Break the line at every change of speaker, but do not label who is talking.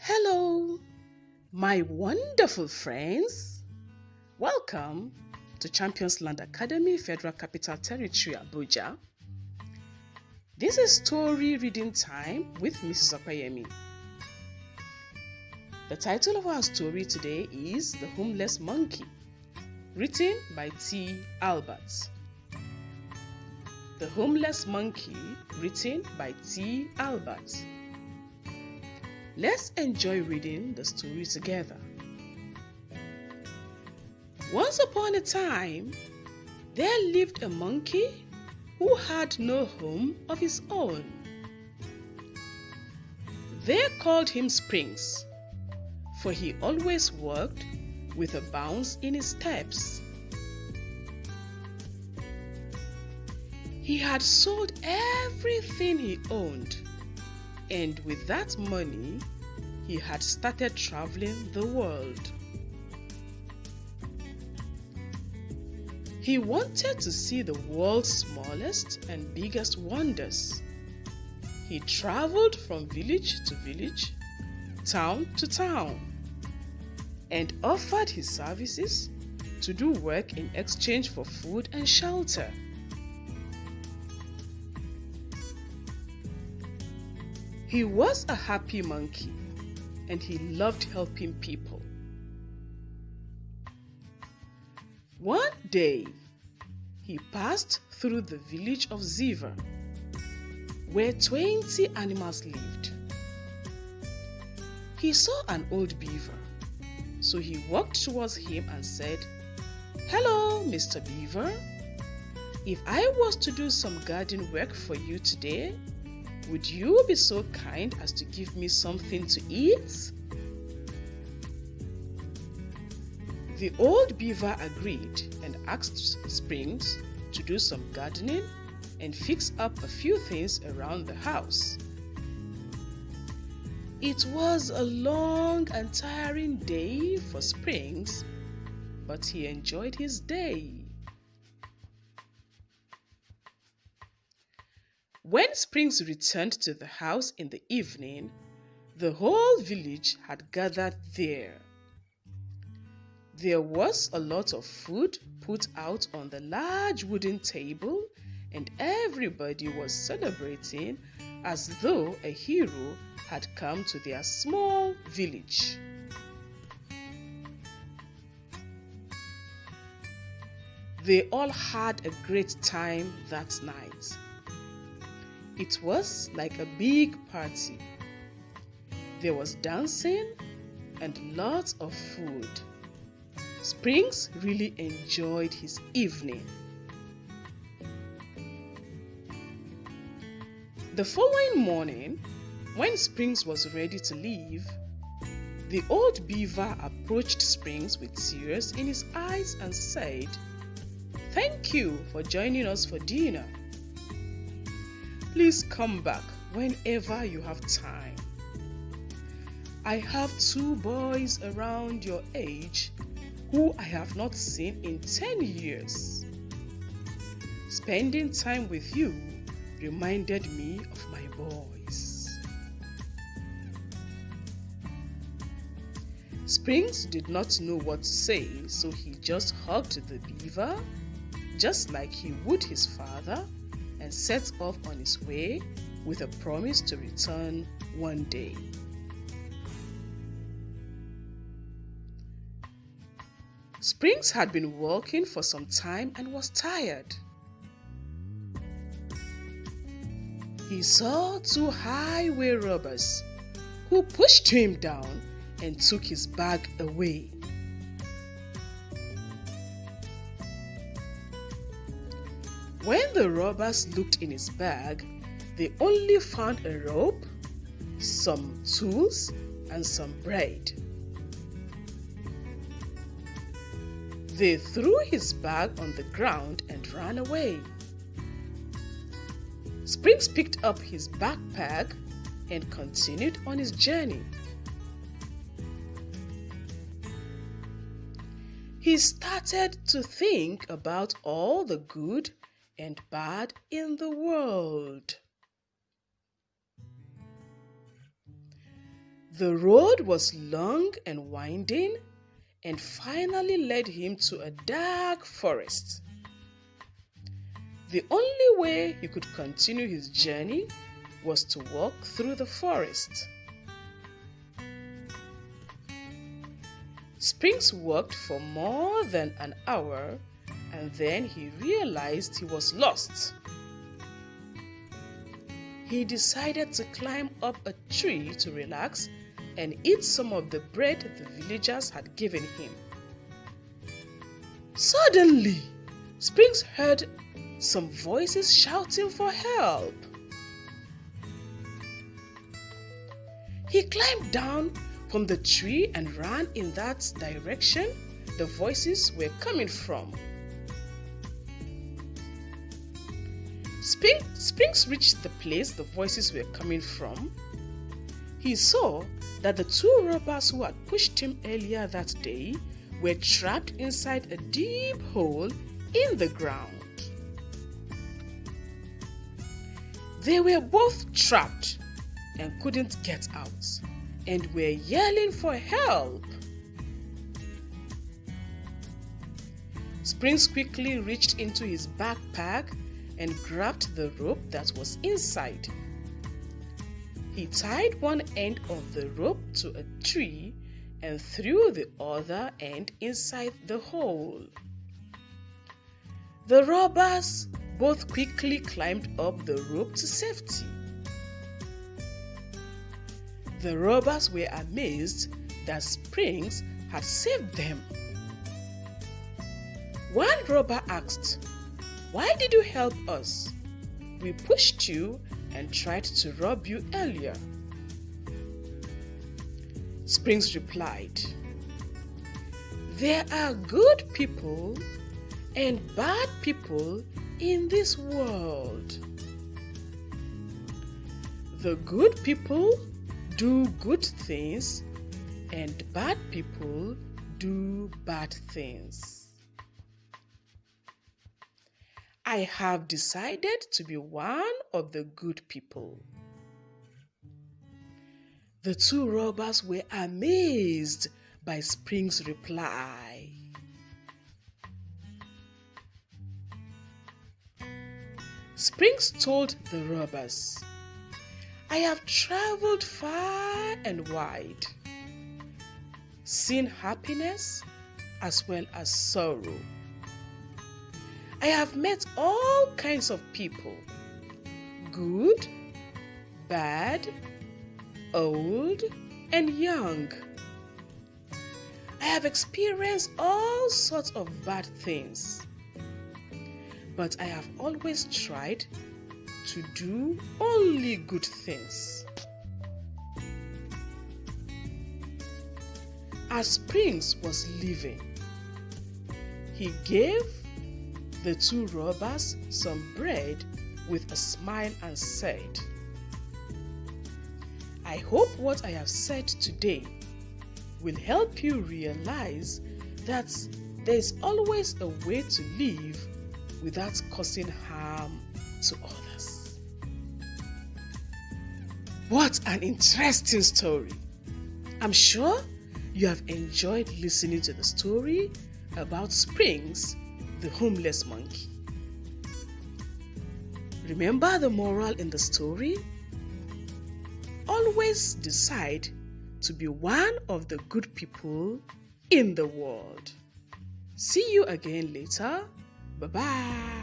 Hello, my wonderful friends. Welcome to Champions Land Academy, Federal Capital Territory, Abuja. This is story reading time with Mrs. Opeyemi. The title of our story today is The Homeless Monkey, written by T. Albert. The Homeless Monkey, written by T. Albert. Let's enjoy reading the story together. Once upon a time, there lived a monkey who had no home of his own. They called him Springs, for he always walked with a bounce in his steps. He had sold everything he owned, and with that money, he had started traveling the world. He wanted to see the world's smallest and biggest wonders. He traveled from village to village, town to town, and offered his services to do work in exchange for food and shelter. He was a happy monkey, and he loved helping people. One day, he passed through the village of Ziva, where 20 animals lived. He saw an old beaver, so he walked towards him and said, "Hello, Mr. Beaver. If I was to do some garden work for you today, would you be so kind as to give me something to eat?" The old beaver agreed and asked Springs to do some gardening and fix up a few things around the house. It was a long and tiring day for Springs, but he enjoyed his day. When Springs returned to the house in the evening, the whole village had gathered there. There was a lot of food put out on the large wooden table, and everybody was celebrating as though a hero had come to their small village. They all had a great time that night. It was like a big party. There was dancing and lots of food. Springs really enjoyed his evening. The following morning, when Springs was ready to leave, the old beaver approached Springs with tears in his eyes and said, "Thank you for joining us for dinner. Please come back whenever you have time. I have 2 boys around your age who I have not seen in 10 years. Spending time with you reminded me of my boys." Springs did not know what to say, so he just hugged the beaver, just like he would his father, and set off on his way with a promise to return one day. Springs had been walking for some time and was tired. He saw 2 highway robbers who pushed him down and took his bag away. When the robbers looked in his bag, they only found a rope, some tools, and some bread. They threw his bag on the ground and ran away. Springs picked up his backpack and continued on his journey. He started to think about all the good and bad in the world. The road was long and winding and finally led him to a dark forest. The only way he could continue his journey was to walk through the forest. Springs walked for more than an hour and then he realized he was lost. He decided to climb up a tree to relax and eat some of the bread the villagers had given him. Suddenly, Springs heard some voices shouting for help. He climbed down from the tree and ran in that direction the voices were coming from. Springs reached the place the voices were coming from. He saw that the two robbers who had pushed him earlier that day were trapped inside a deep hole in the ground. They were both trapped and couldn't get out and were yelling for help. Springs quickly reached into his backpack and grabbed the rope that was inside. He tied one end of the rope to a tree and threw the other end inside the hole. The robbers both quickly climbed up the rope to safety. The robbers were amazed that Springs had saved them. One robber asked, "Why did you help us? We pushed you and tried to rob you earlier." Springs replied, "There are good people and bad people in this world. The good people do good things and bad people do bad things. I have decided to be one of the good people." The two robbers were amazed by Springs' reply. Springs told the robbers, "I have traveled far and wide, seen happiness as well as sorrow. I have met all kinds of people, good, bad, old, and young. I have experienced all sorts of bad things, but I have always tried to do only good things." As Springs was leaving, he gave the two robbers some bread with a smile and said, "I hope what I have said today will help you realize that there is always a way to live without causing harm to others." What an interesting story! I'm sure you have enjoyed listening to the story about Springs, the homeless monkey. Remember the moral in the story? Always decide to be one of the good people in the world. See you again later. Bye-bye.